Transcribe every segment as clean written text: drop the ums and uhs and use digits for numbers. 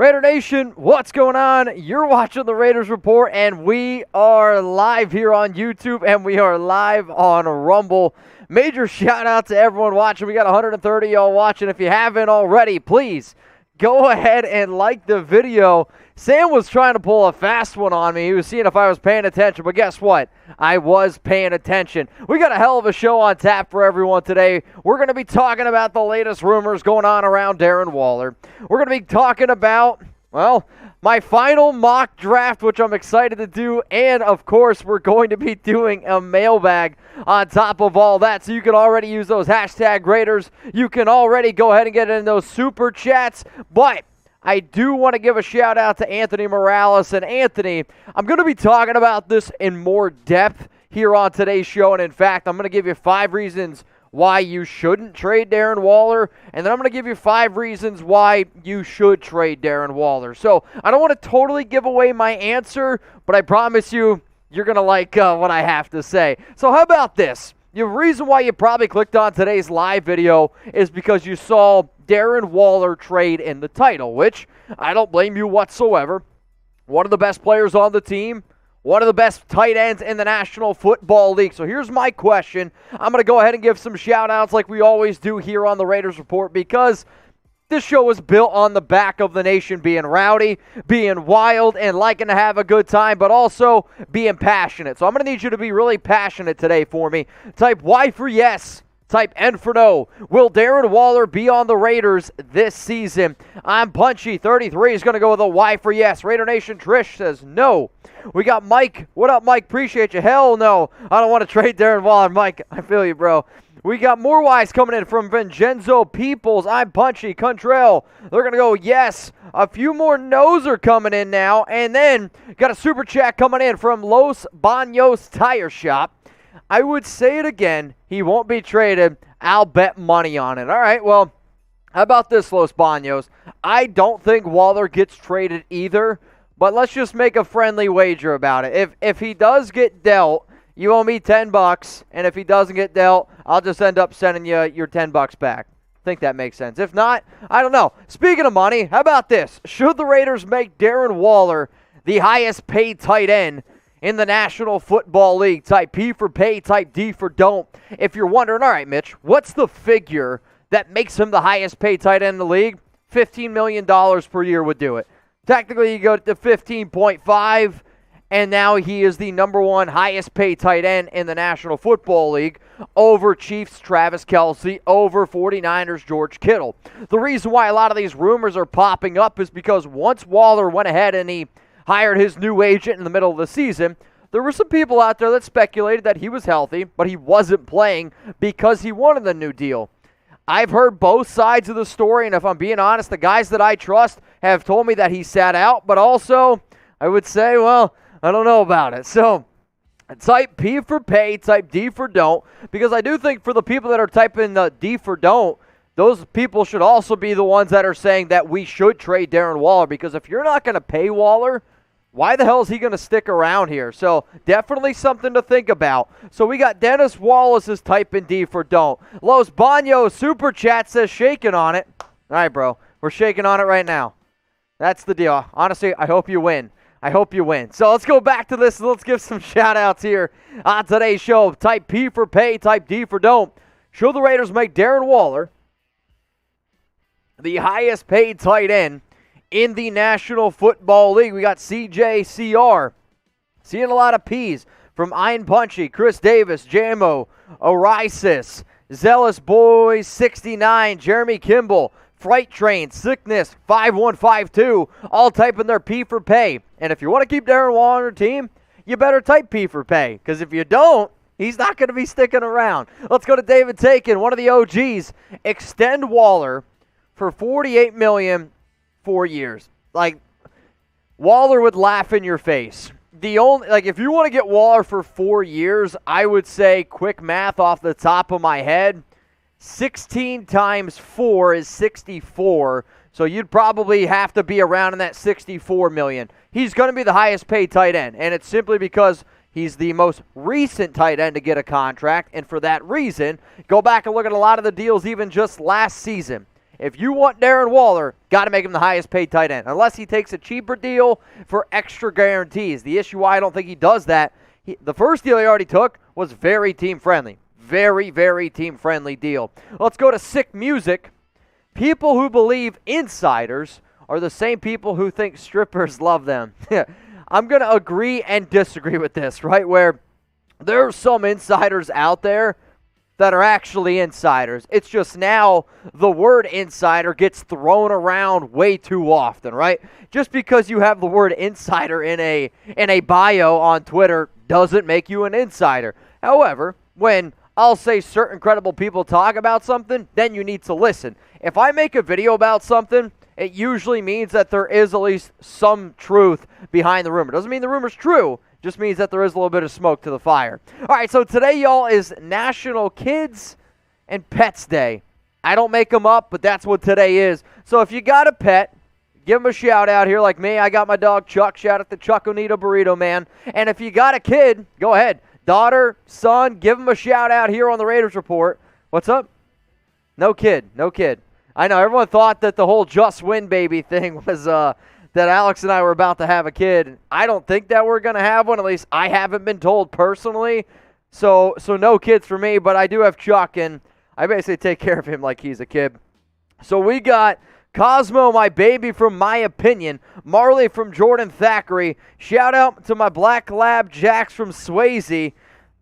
Raider Nation, what's going on? You're watching the Raiders Report, and we are live here on YouTube, and we are live on Rumble. Major shout out to everyone watching. We got 130 y'all watching. If you haven't already, please go ahead and like the video. Sam was trying to pull a fast one on me. He was seeing if I was paying attention, but guess what? I was paying attention. We got a hell of a show on tap for everyone today. We're going to be talking about the latest rumors going on around Darren Waller. We're going to be talking about, well, my final mock draft, which I'm excited to do, and of course, we're going to be doing a mailbag on top of all that, so you can already use those hashtag Raiders. You can already go ahead and get in those super chats, but I do want to give a shout out to Anthony Morales. And Anthony, I'm going to be talking about this in more depth here on today's show. And in fact, I'm going to give you 5 reasons why you shouldn't trade Darren Waller. And then I'm going to give you 5 reasons why you should trade Darren Waller. So I don't want to totally give away my answer, but I promise you, you're going to like what I have to say. So how about this? The reason why you probably clicked on today's live video is because you saw Darren Waller trade in the title, which I don't blame you whatsoever. One of the best players on the team, one of the best tight ends in the National Football League. So here's my question. I'm going to go ahead and give some shout outs like we always do here on the Raiders Report, because this show is built on the back of the nation being rowdy, being wild, and liking to have a good time, but also being passionate. So I'm going to need you to be really passionate today for me. Type Y for yes. Type N for no. Will Darren Waller be on the Raiders this season? I'm Punchy. 33 is going to go with a Y for yes. Raider Nation Trish says no. We got Mike. What up, Mike? Appreciate you. Hell no. I don't want to trade Darren Waller. Mike, I feel you, bro. We got more Y's coming in from Vincenzo Peoples. I'm Punchy. Contrell. They're going to go yes. A few more no's are coming in now. And then got a super chat coming in from Los Baños Tire Shop. I would say it again. He won't be traded. I'll bet money on it. All right, well, how about this, Los Baños? I don't think Waller gets traded either, but let's just make a friendly wager about it. If he does get dealt, you owe me $10, and if he doesn't get dealt, I'll just end up sending you your $10 back. I think that makes sense. If not, I don't know. Speaking of money, how about this? Should the Raiders make Darren Waller the highest paid tight end in the National Football League? Type P for pay, type D for don't. If you're wondering, all right, Mitch, what's the figure that makes him the highest paid tight end in the league? $15 million per year would do it. Technically, you go to 15.5, and now he is the #1 highest paid tight end in the National Football League, over Chiefs Travis Kelce, over 49ers George Kittle. The reason why a lot of these rumors are popping up is because once Waller went ahead and he hired his new agent in the middle of the season, there were some people out there that speculated that he was healthy, but he wasn't playing because he wanted the new deal. I've heard both sides of the story, and if I'm being honest, the guys that I trust have told me that he sat out, but also I would say, well, I don't know about it. So type P for pay, type D for don't, because I do think for the people that are typing D for don't, those people should also be the ones that are saying that we should trade Darren Waller, because if you're not going to pay Waller, why the hell is he going to stick around here? So definitely something to think about. So we got Dennis Wallace is typing D for don't. Los Baños Super Chat says shaking on it. All right, bro. We're shaking on it right now. That's the deal. Honestly, I hope you win. I hope you win. So let's go back to this. Let's give some shout-outs here on today's show. Type P for pay, type D for don't. Should the Raiders make Darren Waller the highest paid tight end in the National Football League? We got CJCR. Seeing a lot of P's from Ian Punchy, Chris Davis, Jamo, Orisis, Zealous Boys 69, Jeremy Kimball, Fright Train, Sickness 5152, all typing their P for pay. And if you want to keep Darren Waller on your team, you better type P for pay, because if you don't, he's not going to be sticking around. Let's go to David Taken, one of the OGs. Extend Waller for $48 million, 4 years. Like, Waller would laugh in your face. If you want to get Waller for 4 years, I would say, quick math off the top of my head, 16 times 4 is 64, so you'd probably have to be around in that $64 million. He's going to be the highest paid tight end, and it's simply because he's the most recent tight end to get a contract, and for that reason, go back and look at a lot of the deals even just last season. If you want Darren Waller, got to make him the highest paid tight end, unless he takes a cheaper deal for extra guarantees. The issue why I don't think he does that, the first deal he already took was very team-friendly. Very, very team-friendly deal. Let's go to Sick Music. People who believe insiders are the same people who think strippers love them. I'm going to agree and disagree with this, right? Where there are some insiders out there that are actually insiders. It's just now the word insider gets thrown around way too often, right? Just because you have the word insider in a bio on Twitter doesn't make you an insider. However, when I'll say certain credible people talk about something, then you need to listen. If I make a video about something, it usually means that there is at least some truth behind the rumor. Doesn't mean the rumor's true. Just means that there is a little bit of smoke to the fire. All right, so today, y'all, is National Kids and Pets Day. I don't make them up, but that's what today is. So if you got a pet, give them a shout out here like me. I got my dog Chuck. Shout out to Chuck Onita Burrito Man. And if you got a kid, go ahead. Daughter, son, give them a shout out here on the Raiders Report. What's up? No kid. I know everyone thought that the whole just win baby thing was that Alex and I were about to have a kid. I don't think that we're going to have one. At least I haven't been told personally. So no kids for me, but I do have Chuck, and I basically take care of him like he's a kid. So we got Cosmo, my baby from My Opinion. Marley from Jordan Thackeray. Shout out to my black lab Jax from Swayze.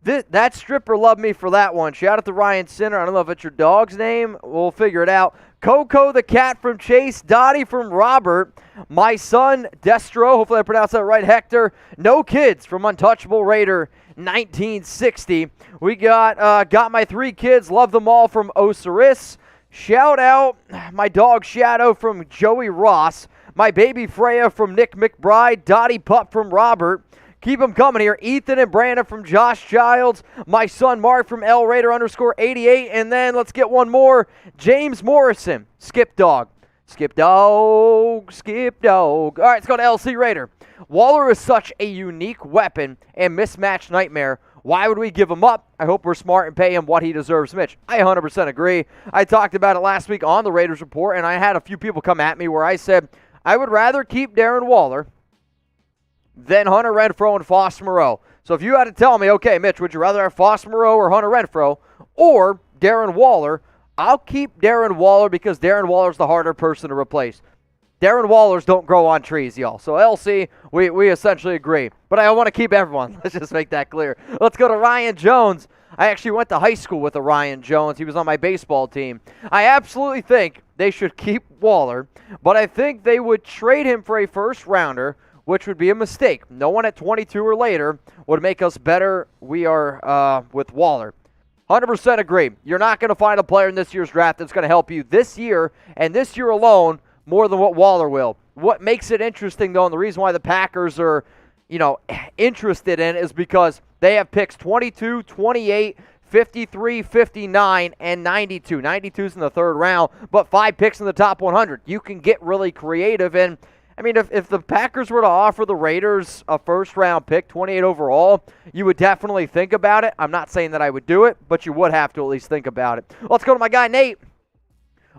That stripper loved me for that one. Shout out to Ryan Sinner. I don't know if it's your dog's name. We'll figure it out. Coco the cat from Chase. Dottie from Robert. My son, Destro. Hopefully I pronounced that right. Hector. No kids from Untouchable Raider 1960. We got my 3 kids. Love them all from Osiris. Shout out my dog Shadow from Joey Ross. My baby Freya from Nick McBride. Dottie Pup from Robert. Keep them coming here. Ethan and Brandon from Josh Childs. My son Mark from LRaider_88. And then let's get one more. James Morrison. Skip Dog. Skip Dog. All right, let's go to LC Raider. Waller is such a unique weapon and mismatched nightmare. Why would we give him up? I hope we're smart and pay him what he deserves, Mitch. I 100% agree. I talked about it last week on the Raiders Report, and I had a few people come at me where I said, I would rather keep Darren Waller than Hunter Renfrow and Foster Moreau. So if you had to tell me, okay, Mitch, would you rather have Foster Moreau or Hunter Renfrow or Darren Waller? I'll keep Darren Waller because Darren Waller's the harder person to replace. Darren Wallers don't grow on trees, y'all. So LC, we essentially agree. But I want to keep everyone. Let's just make that clear. Let's go to Ryan Jones. I actually went to high school with a Ryan Jones. He was on my baseball team. I absolutely think they should keep Waller, but I think they would trade him for a first rounder, which would be a mistake. No one at 22 or later would make us better. We are with Waller. 100% agree. You're not going to find a player in this year's draft that's going to help you this year and this year alone more than what Waller will. What makes it interesting, though, and the reason why the Packers are, interested in it is because they have picks 22, 28, 53, 59, and 92. 92's in the third round, but 5 picks in the top 100. You can get really creative, and I mean, if the Packers were to offer the Raiders a first-round pick, 28 overall, you would definitely think about it. I'm not saying that I would do it, but you would have to at least think about it. Let's go to my guy, Nate.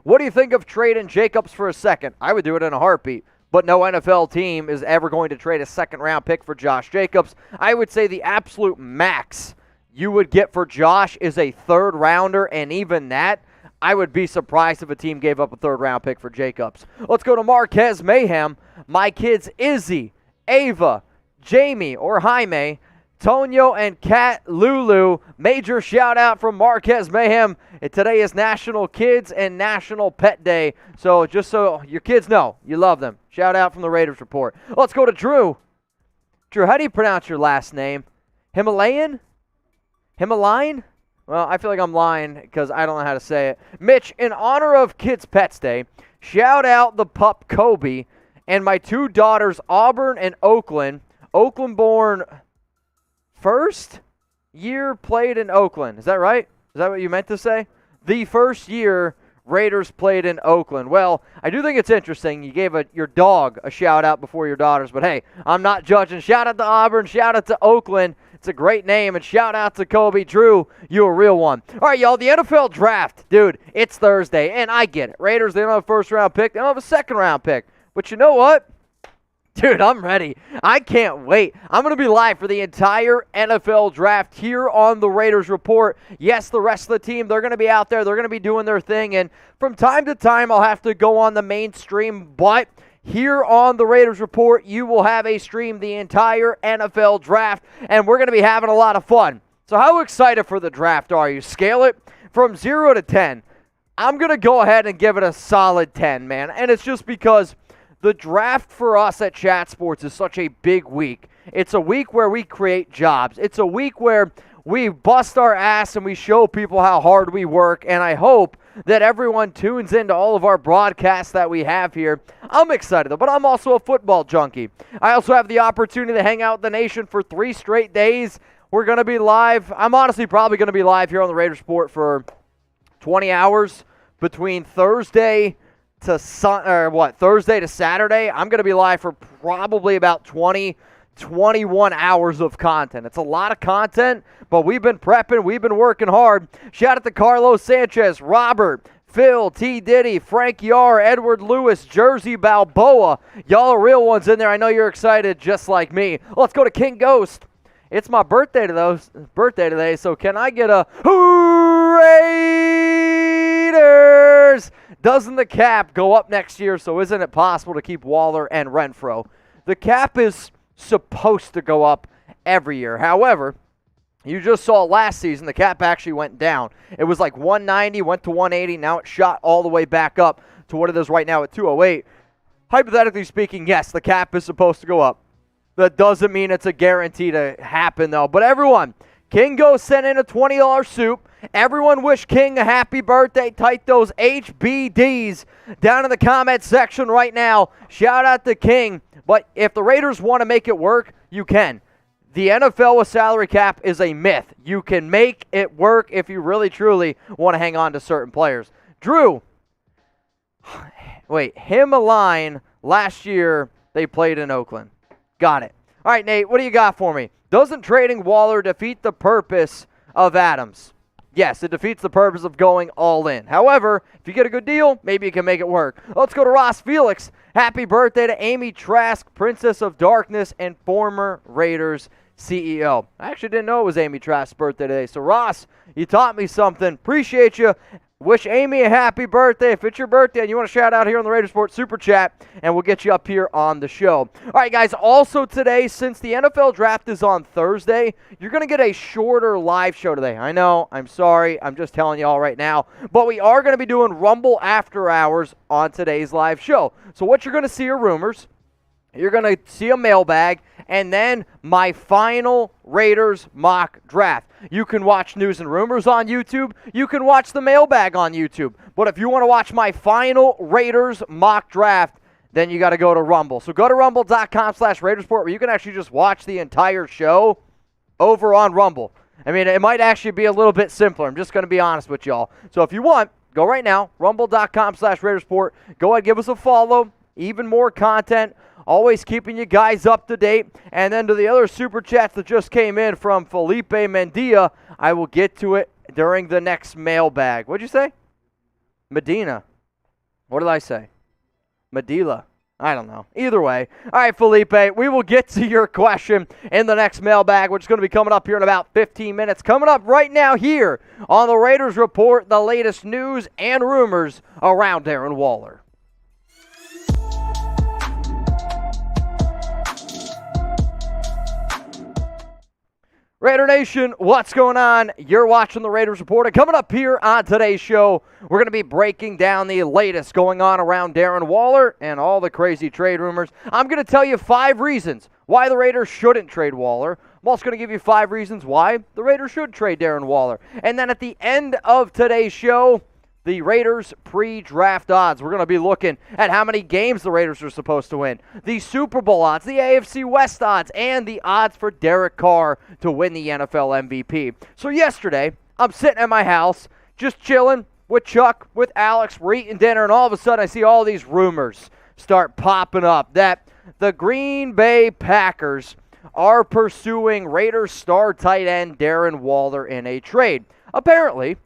What do you think of trading Jacobs for a second? I would do it in a heartbeat, but no NFL team is ever going to trade a second-round pick for Josh Jacobs. I would say the absolute max you would get for Josh is a third-rounder, and even that, I would be surprised if a team gave up a third-round pick for Jacobs. Let's go to Marquez Mayhem. My kids Izzy, Ava, Jamie, or Jaime, Tonyo, and Kat Lulu. Major shout-out from Marquez Mayhem. Today is National Kids and National Pet Day. So just so your kids know, you love them. Shout-out from the Raiders Report. Let's go to Drew. Drew, how do you pronounce your last name? Himalayan? Himalayan? Well, I feel like I'm lying because I don't know how to say it. Mitch, in honor of Kids Pets Day, shout out the pup Kobe and my 2 daughters, Auburn and Oakland. Oakland-born first year played in Oakland. Is that right? Is that what you meant to say? The first year Raiders played in Oakland. Well, I do think it's interesting. You gave your dog a shout-out before your daughters, but hey, I'm not judging. Shout out to Auburn. Shout out to Oakland. It's a great name, and shout out to Kobe. Drew, you a real one. All right, y'all, the NFL draft. Dude, it's Thursday, and I get it. Raiders, they don't have a first-round pick. They don't have a second-round pick. But you know what? Dude, I'm ready. I can't wait. I'm going to be live for the entire NFL draft here on the Raiders Report. Yes, the rest of the team, they're going to be out there. They're going to be doing their thing. And from time to time, I'll have to go on the mainstream. But here on the Raiders Report, you will have a stream the entire NFL draft. And we're going to be having a lot of fun. So how excited for the draft are you? Scale it from 0 to 10. I'm going to go ahead and give it a solid 10, man. And it's just because the draft for us at Chat Sports is such a big week. It's a week where we create jobs. It's a week where we bust our ass and we show people how hard we work, and I hope that everyone tunes into all of our broadcasts that we have here. I'm excited, but I'm also a football junkie. I also have the opportunity to hang out with the nation for 3 straight days. We're going to be live. I'm honestly probably going to be live here on the Raiders Report for 20 hours between Thursday to Thursday to Saturday. I'm going to be live for probably about 21 hours of content. It's a lot of content, but we've been prepping, we've been working hard. Shout out to Carlos Sanchez, Robert, Phil, T. Diddy, Frank Yar, Edward Lewis, Jersey Balboa. Y'all are real ones in there. I know you're excited just like me. Let's go to King Ghost. It's my birthday today, so can I get a Raiders? Doesn't the cap go up next year, so isn't it possible to keep Waller and Renfro? The cap is supposed to go up every year. However, you just saw last season the cap actually went down. It was like 190, went to 180. Now it shot all the way back up to what it is right now at 208. Hypothetically speaking, yes, the cap is supposed to go up. That doesn't mean it's a guarantee to happen, though. But everyone, Kingo sent in a $20 soup. Everyone wish King a happy birthday. Type those HBDs down in the comment section right now. Shout out to King. But if the Raiders want to make it work, you can. The NFL with salary cap is a myth. You can make it work if you really, truly want to hang on to certain players. Drew, him a line last year they played in Oakland. Got it. All right, Nate, what do you got for me? Doesn't trading Waller defeat the purpose of Adams? Yes, it defeats the purpose of going all in. However, if you get a good deal, maybe you can make it work. Let's go to Ross Felix. Happy birthday to Amy Trask, Princess of Darkness and former Raiders CEO. I actually didn't know it was Amy Trask's birthday today. So, Ross, you taught me something. Appreciate you. Wish Amy a happy birthday. If it's your birthday and you want to shout out here on the Raiders Sports Super Chat, and we'll get you up here on the show. All right, guys, also today, since the NFL draft is on Thursday, you're going to get a shorter live show today. I know, I'm sorry, I'm just telling you all right now, but we are going to be doing Rumble After Hours on today's live show. So what you're going to see are rumors. You're going to see a mailbag, and then my final Raiders mock draft. You can watch News and Rumors on YouTube. You can watch the mailbag on YouTube. But if you want to watch my final Raiders mock draft, then you got to go to Rumble. So go to rumble.com/Raidersport, where you can actually just watch the entire show over on Rumble. I mean, it might actually be a little bit simpler. I'm just going to be honest with y'all. So if you want, go right now, rumble.com/Raidersport. Go ahead, give us a follow. Even more content. Always keeping you guys up to date. And then to the other super chats that just came in from Felipe Mendia, I will get to it during the next mailbag. What'd you say? Medina. What did I say? Medila. I don't know. Either way. All right, Felipe, we will get to your question in the next mailbag, which is going to be coming up here in about 15 minutes. Coming up right now here on the Raiders Report, the latest news and rumors around Darren Waller. Raider Nation, what's going on? You're watching the Raiders Report. And coming up here on today's show, we're going to be breaking down the latest going on around Darren Waller and all the crazy trade rumors. I'm going to tell you 5 reasons why the Raiders shouldn't trade Waller. I'm also going to give you 5 reasons why the Raiders should trade Darren Waller. And then at the end of today's show, the Raiders pre-draft odds. We're going to be looking at how many games the Raiders are supposed to win, the Super Bowl odds, the AFC West odds, and the odds for Derek Carr to win the NFL MVP. So yesterday, I'm sitting at my house, just chilling with Chuck, with Alex, we're eating dinner, and all of a sudden I see all these rumors start popping up that the Green Bay Packers are pursuing Raiders star tight end Darren Waller in a trade. Apparently,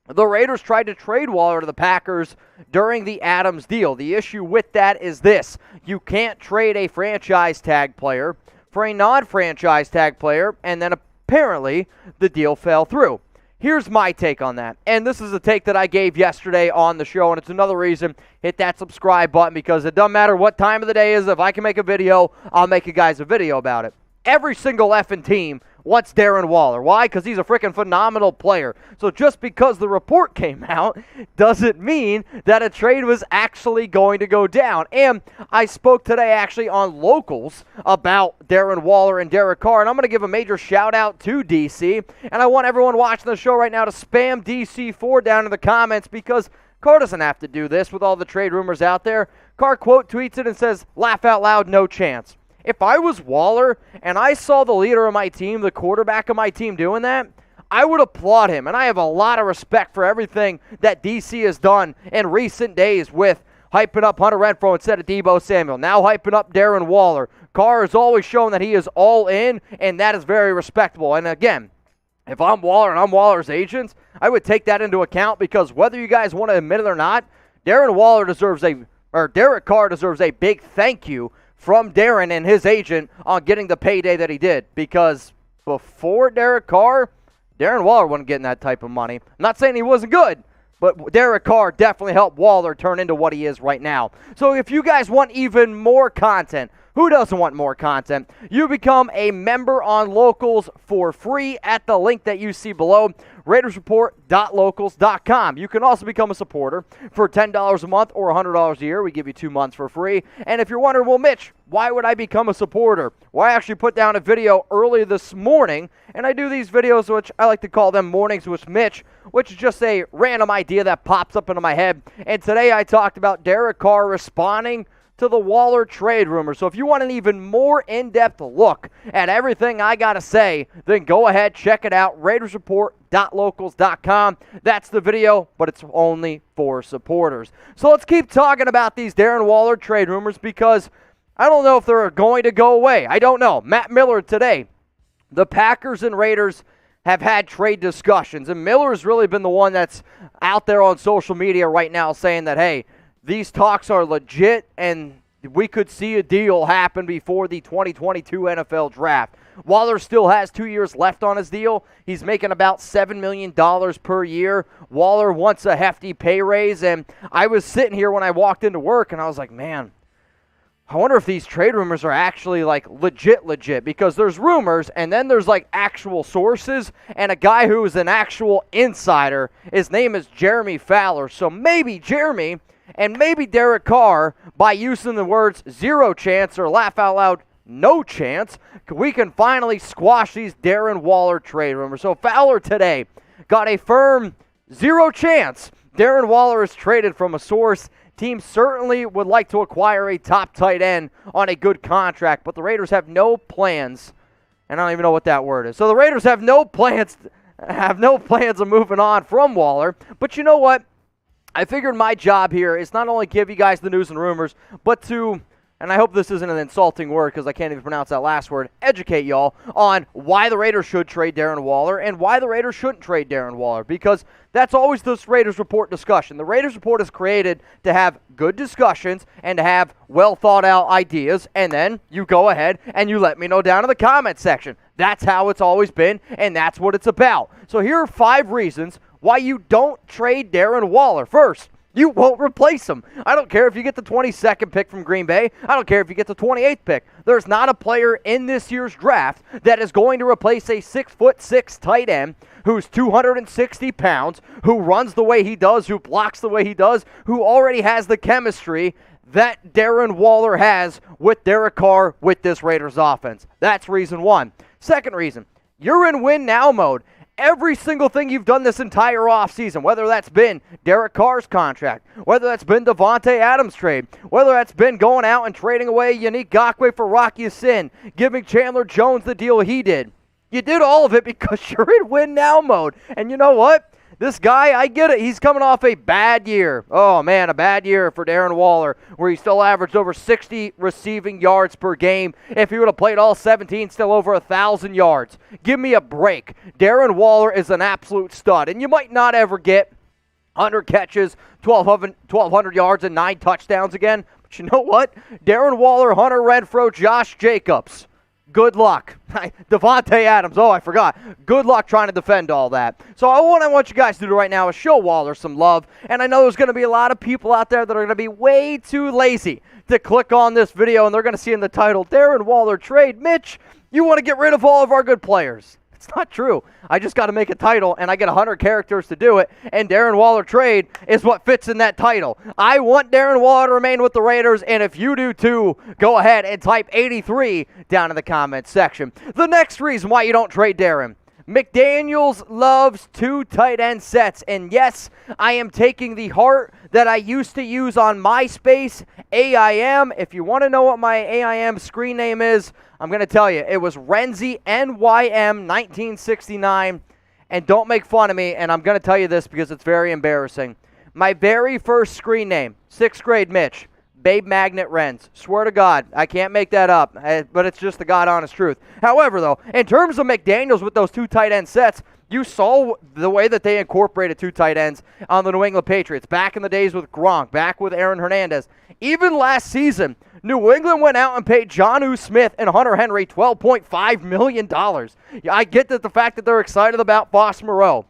the Raiders tried to trade Waller to the Packers during the Adams deal. The issue with that is this: you can't trade a franchise tag player for a non-franchise tag player, and then apparently the deal fell through. Here's my take on that, and this is a take that I gave yesterday on the show, and it's another reason, hit that subscribe button, because it doesn't matter what time of the day is. If I can make a video, I'll make you guys a video about it. Every single effing team wants Darren Waller. Why? Because he's a freaking phenomenal player. So just because the report came out doesn't mean that a trade was actually going to go down. And I spoke today actually on Locals about Darren Waller and Derek Carr, and I'm going to give a major shout out to DC. And I want everyone watching the show right now to spam DC4 down in the comments, because Carr doesn't have to do this with all the trade rumors out there. Carr quote tweets it and says, "Laugh out loud, no chance." If I was Waller and I saw the leader of my team, the quarterback of my team doing that, I would applaud him. And I have a lot of respect for everything that DC has done in recent days with hyping up Hunter Renfrow instead of Deebo Samuel. Now hyping up Darren Waller. Carr has always shown that he is all in, and that is very respectable. And again, if I'm Waller and I'm Waller's agents, I would take that into account, because whether you guys want to admit it or not, Derek Carr deserves a big thank you from Darren and his agent on getting the payday that he did, because before Derek Carr, Darren Waller wasn't getting that type of money. I'm not saying he wasn't good, but Derek Carr definitely helped Waller turn into what he is right now. So if you guys want even more content, who doesn't want more content? You become a member on Locals for free at the link that you see below, RaidersReport.locals.com. You can also become a supporter for $10 a month or $100 a year. We give you 2 months for free. And if you're wondering, well, Mitch, why would I become a supporter? Well, I actually put down a video early this morning, and I do these videos, which I like to call them Mornings with Mitch, which is just a random idea that pops up into my head. And today I talked about Derek Carr responding to the Waller trade rumor. So if you want an even more in-depth look at everything I got to say, then go ahead, check it out, RaidersReport.locals.com. That's the video, but it's only for supporters. So let's keep talking about these Darren Waller trade rumors, because I don't know if they're going to go away. I don't know. Matt Miller today, the Packers and Raiders have had trade discussions, and Miller's really been the one that's out there on social media right now saying that, hey, these talks are legit, and we could see a deal happen before the 2022 NFL Draft. Waller still has 2 years left on his deal. He's making about $7 million per year. Waller wants a hefty pay raise, and I was sitting here when I walked into work, and I was like, man, I wonder if these trade rumors are actually like legit, because there's rumors and then there's like actual sources, and a guy who is an actual insider, his name is Jeremy Fowler. So maybe Jeremy and maybe Derek Carr, by using the words zero chance or laugh out loud, no chance, we can finally squash these Darren Waller trade rumors. So Fowler today got a firm zero chance Darren Waller is traded from a source. Teams certainly would like to acquire a top tight end on a good contract, but the Raiders have no plans, and I don't even know what that word is. So the Raiders have no plans of moving on from Waller. But you know what? I figured my job here is not only give you guys the news and rumors, but to, and I hope this isn't an insulting word because I can't even pronounce that last word, educate y'all on why the Raiders should trade Darren Waller and why the Raiders shouldn't trade Darren Waller, because that's always this Raiders Report discussion. The Raiders Report is created to have good discussions and to have well-thought-out ideas, and then you go ahead and you let me know down in the comment section. That's how it's always been, and that's what it's about. So here are 5 reasons why you don't trade Darren Waller. First, you won't replace him. I don't care if you get the 22nd pick from Green Bay. I don't care if you get the 28th pick. There's not a player in this year's draft that is going to replace a 6'6" tight end who's 260 pounds, who runs the way he does, who blocks the way he does, who already has the chemistry that Darren Waller has with Derek Carr with this Raiders offense. That's reason 1. Second reason, you're in win now mode. Every single thing you've done this entire offseason, whether that's been Derek Carr's contract, whether that's been Devontae Adams' trade, whether that's been going out and trading away Yannick Ngakoue for Rocky Sin, giving Chandler Jones the deal he did. You did all of it because you're in win now mode. And you know what? This guy, I get it. He's coming off a bad year. Oh, man, a bad year for Darren Waller, where he still averaged over 60 receiving yards per game. If he would have played all 17, still over 1,000 yards. Give me a break. Darren Waller is an absolute stud, and you might not ever get 100 catches, 1,200 yards, and 9 touchdowns again. But you know what? Darren Waller, Hunter Renfrow, Josh Jacobs. Good luck. Devontae Adams. Oh, I forgot. Good luck trying to defend all that. So what I want you guys to do right now is show Waller some love. And I know there's going to be a lot of people out there that are going to be way too lazy to click on this video, and they're going to see in the title, Darren Waller trade. Mitch, you want to get rid of all of our good players. It's not true. I just got to make a title, and I get 100 characters to do it, and Darren Waller trade is what fits in that title. I want Darren Waller to remain with the Raiders, and if you do too, go ahead and type 83 down in the comments section. The next reason why you don't trade Darren. McDaniels loves 2 tight end sets, and yes, I am taking the heart that I used to use on MySpace, AIM. If you want to know what my AIM screen name is, I'm going to tell you. It was Renzy, NYM, 1969, and don't make fun of me, and I'm going to tell you this because it's very embarrassing. My very first screen name, 6th grade Mitch, Babe Magnet Renz. Swear to God, I can't make that up, but it's just the God-honest truth. However, though, in terms of McDaniels with those 2 tight end sets, you saw the way that they incorporated 2 tight ends on the New England Patriots. Back in the days with Gronk, back with Aaron Hernandez. Even last season, New England went out and paid Jonnu Smith and Hunter Henry $12.5 million. I get that the fact that they're excited about Foss Moreau.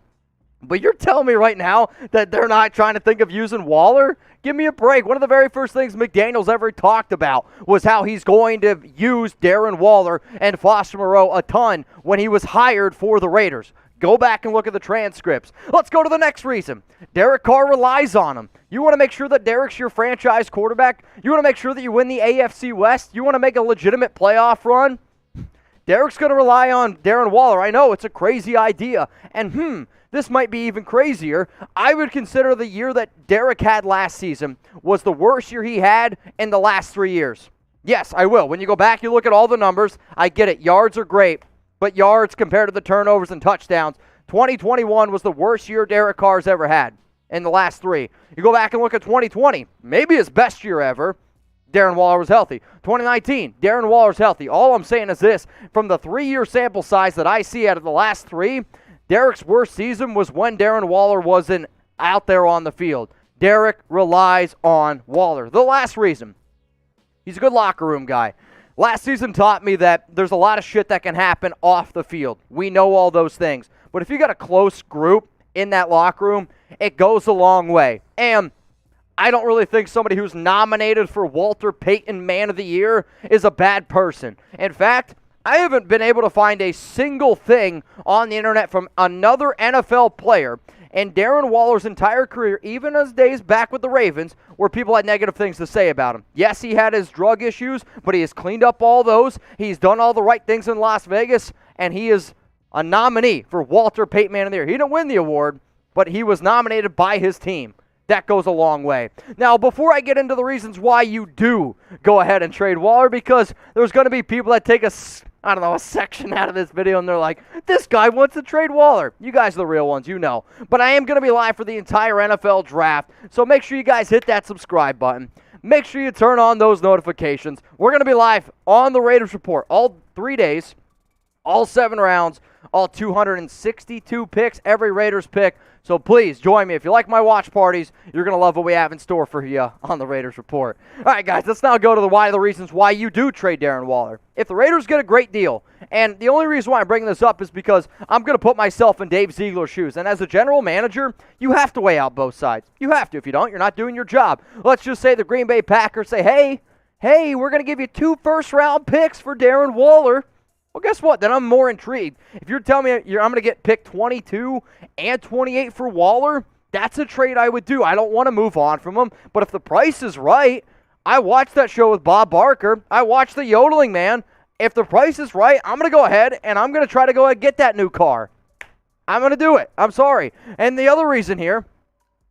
But you're telling me right now that they're not trying to think of using Waller? Give me a break. One of the very first things McDaniels ever talked about was how he's going to use Darren Waller and Foster Moreau a ton when he was hired for the Raiders. Go back and look at the transcripts. Let's go to the next reason. Derek Carr relies on him. You want to make sure that Derek's your franchise quarterback? You want to make sure that you win the AFC West? You want to make a legitimate playoff run? Derek's going to rely on Darren Waller. I know, it's a crazy idea. And this might be even crazier. I would consider the year that Derek had last season was the worst year he had in the last 3 years. Yes, I will. When you go back, you look at all the numbers. I get it. Yards are great. But yards compared to the turnovers and touchdowns, 2021 was the worst year Derek Carr's ever had in the last 3. You go back and look at 2020, maybe his best year ever. Darren Waller was healthy. 2019, Darren Waller's healthy. All I'm saying is this, from the 3-year sample size that I see out of the last 3, Derek's worst season was when Darren Waller wasn't out there on the field. Derek relies on Waller. The last reason, he's a good locker room guy. Last season taught me that there's a lot of shit that can happen off the field. We know all those things. But if you got a close group in that locker room, it goes a long way. And I don't really think somebody who's nominated for Walter Payton Man of the Year is a bad person. In fact, I haven't been able to find a single thing on the internet from another NFL player in Darren Waller's entire career, even his days back with the Ravens, where people had negative things to say about him. Yes, he had his drug issues, but he has cleaned up all those. He's done all the right things in Las Vegas, and he is a nominee for Walter Payton Man of the Year. He didn't win the award, but he was nominated by his team. That goes a long way. Now, before I get into the reasons why you do go ahead and trade Waller, because there's going to be people that take a section out of this video and they're like, this guy wants to trade Waller. You guys are the real ones, you know. But I am going to be live for the entire NFL draft, so make sure you guys hit that subscribe button. Make sure you turn on those notifications. We're going to be live on the Raiders Report all 3 days, all 7 rounds, all 262 picks, every Raiders pick. So please join me. If you like my watch parties, you're going to love what we have in store for you on the Raiders Report. All right, guys, let's now go to the reasons why you do trade Darren Waller. If the Raiders get a great deal, and the only reason why I'm bringing this up is because I'm going to put myself in Dave Ziegler's shoes. And as a general manager, you have to weigh out both sides. You have to. If you don't, you're not doing your job. Let's just say the Green Bay Packers say, hey, we're going to give you 2 first-round picks for Darren Waller. Well, guess what? Then I'm more intrigued. If you're telling me I'm going to get pick 22 and 28 for Waller, that's a trade I would do. I don't want to move on from him. But if the price is right, I watched that show with Bob Barker. I watched The Yodeling Man. If the price is right, I'm going to go ahead and I'm going to try to go ahead and get that new car. I'm going to do it. I'm sorry. And the other reason here,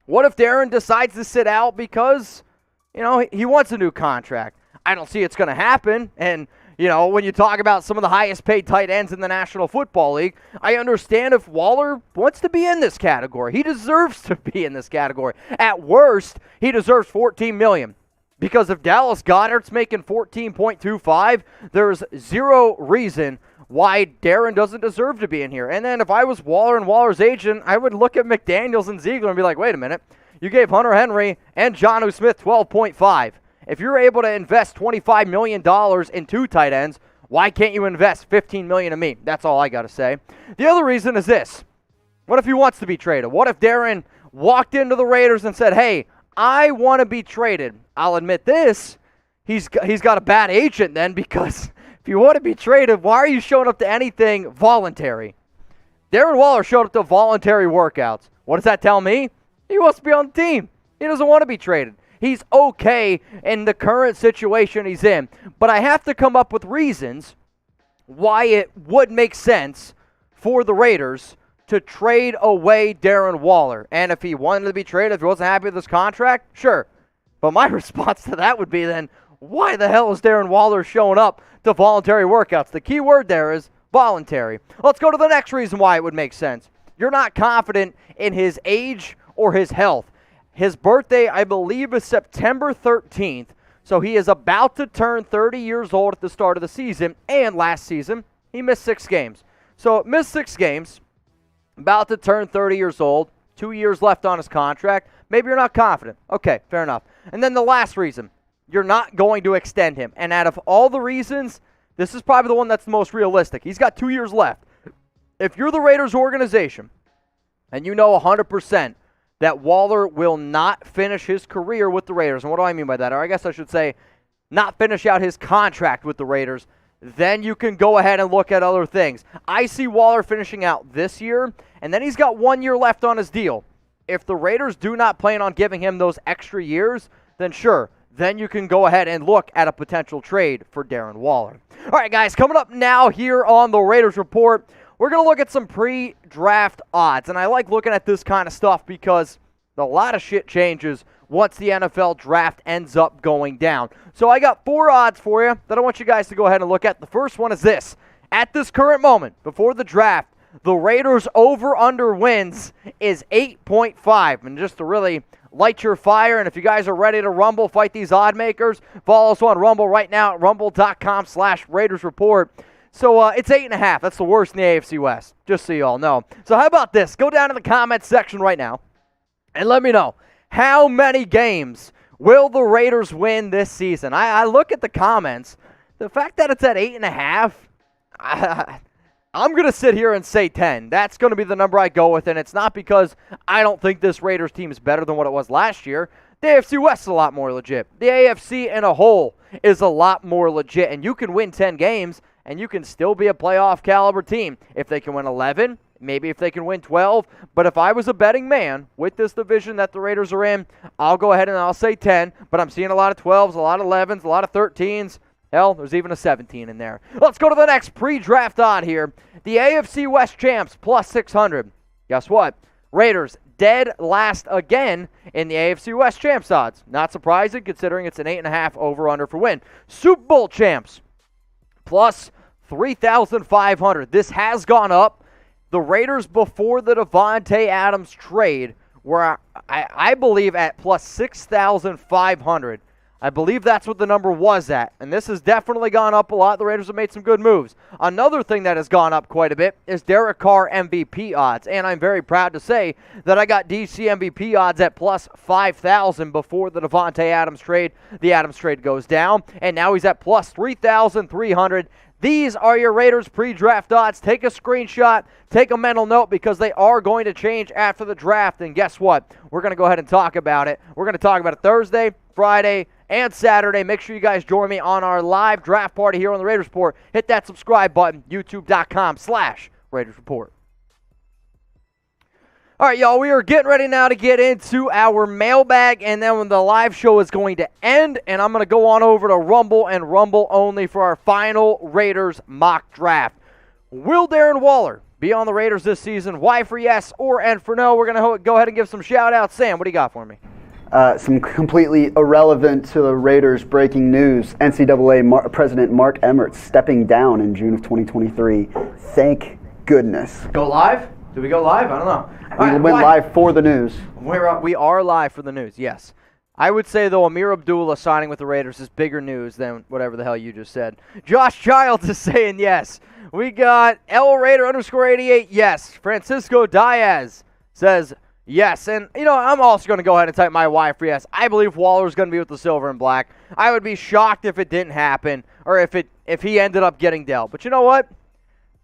what if Darren decides to sit out because, he wants a new contract? I don't see it's going to happen. And You know, when you talk about some of the highest paid tight ends in the National Football League, I understand if Waller wants to be in this category. He deserves to be in this category. At worst, he deserves $14 million. Because if Dallas Goedert's making $14.25, there's zero reason why Darren doesn't deserve to be in here. And then if I was Waller and Waller's agent, I would look at McDaniels and Ziegler and be like, wait a minute, you gave Hunter Henry and Jonnu Smith $12.5. If you're able to invest $25 million in 2 tight ends, why can't you invest $15 million in me? That's all I got to say. The other reason is this. What if he wants to be traded? What if Darren walked into the Raiders and said, hey, I want to be traded? I'll admit this. He's got a bad agent then, because if you want to be traded, why are you showing up to anything voluntary? Darren Waller showed up to voluntary workouts. What does that tell me? He wants to be on the team. He doesn't want to be traded. He's okay in the current situation he's in. But I have to come up with reasons why it would make sense for the Raiders to trade away Darren Waller. And if he wanted to be traded, if he wasn't happy with his contract, sure. But my response to that would be then, why the hell is Darren Waller showing up to voluntary workouts? The key word there is voluntary. Let's go to the next reason why it would make sense. You're not confident in his age or his health. His birthday, I believe, is September 13th. So he is about to turn 30 years old at the start of the season. And last season, he missed 6 games. So missed 6 games. About to turn 30 years old, 2 years left on his contract. Maybe you're not confident. Okay, fair enough. And then the last reason, you're not going to extend him. And out of all the reasons, this is probably the one that's the most realistic. He's got 2 years left. If you're the Raiders organization, and you know 100% that Waller will not finish his career with the Raiders, and what do I mean by that? Or I guess I should say not finish out his contract with the Raiders, then you can go ahead and look at other things. I see Waller finishing out this year, and then he's got 1 year left on his deal. If the Raiders do not plan on giving him those extra years, then sure, then you can go ahead and look at a potential trade for Darren Waller. All right, guys, coming up now here on the Raiders Report, we're going to look at some pre-draft odds. And I like looking at this kind of stuff because a lot of shit changes once the NFL draft ends up going down. So I got 4 odds for you that I want you guys to go ahead and look at. The first one is this. At this current moment, before the draft, the Raiders over-under wins is 8.5. And just to really light your fire, and if you guys are ready to rumble, fight these odd makers, follow us on Rumble right now at rumble.com/Raiders Report. So it's 8.5. That's the worst in the AFC West, just so you all know. So how about this? Go down to the comments section right now and let me know, how many games will the Raiders win this season? I look at the comments. The fact that it's at 8.5, I'm going to sit here and say 10. That's going to be the number I go with, and it's not because I don't think this Raiders team is better than what it was last year. The AFC West is a lot more legit. The AFC in a whole is a lot more legit, and you can win 10 games, and you can still be a playoff caliber team. If they can win 11, maybe if they can win 12. But if I was a betting man with this division that the Raiders are in, I'll go ahead and I'll say 10. But I'm seeing a lot of 12s, a lot of 11s, a lot of 13s. Hell, there's even a 17 in there. Let's go to the next pre-draft odd here. The AFC West champs plus 600. Guess what? Raiders dead last again in the AFC West champs odds. Not surprising considering it's an 8.5 over-under for win. Super Bowl champs plus 3,500. This has gone up. The Raiders before the Davante Adams trade were, I believe, at plus 6,500. I believe that's what the number was at, and this has definitely gone up a lot. The Raiders have made some good moves. Another thing that has gone up quite a bit is Derek Carr MVP odds, and I'm very proud to say that I got DC MVP odds at plus 5,000 before the Davante Adams trade. The Adams trade goes down, and now he's at plus 3,300. These are your Raiders pre-draft odds. Take a screenshot, take a mental note, because they are going to change after the draft, and guess what? We're going to go ahead and talk about it. We're going to talk about it Thursday, Friday, and Saturday. Make sure you guys join me on our live draft party here on the Raiders Report. Hit that subscribe button, youtube.com/Raiders Report. All right, y'all, we are getting ready now to get into our mailbag, and then when the live show is going to end, and I'm going to go on over to Rumble and Rumble only for our final Raiders mock draft. Will Darren Waller be on the Raiders this season? Y for yes or N for no. We're going to go ahead and give some shout-outs. Sam, what do you got for me? Some completely irrelevant to the Raiders breaking news. NCAA President Mark Emmert stepping down in June of 2023. Thank goodness. Go live? Did we go live? I don't know. We went live for the news. We are live for the news, yes. I would say, though, Amir Abdullah signing with the Raiders is bigger news than whatever the hell you just said. Josh Childs is saying yes. We got LRaider_88, yes. Francisco Diaz says yes. And, you know, I'm also going to go ahead and type my Y for yes. I believe Waller's going to be with the silver and black. I would be shocked if it didn't happen or if he ended up getting dealt. But you know what?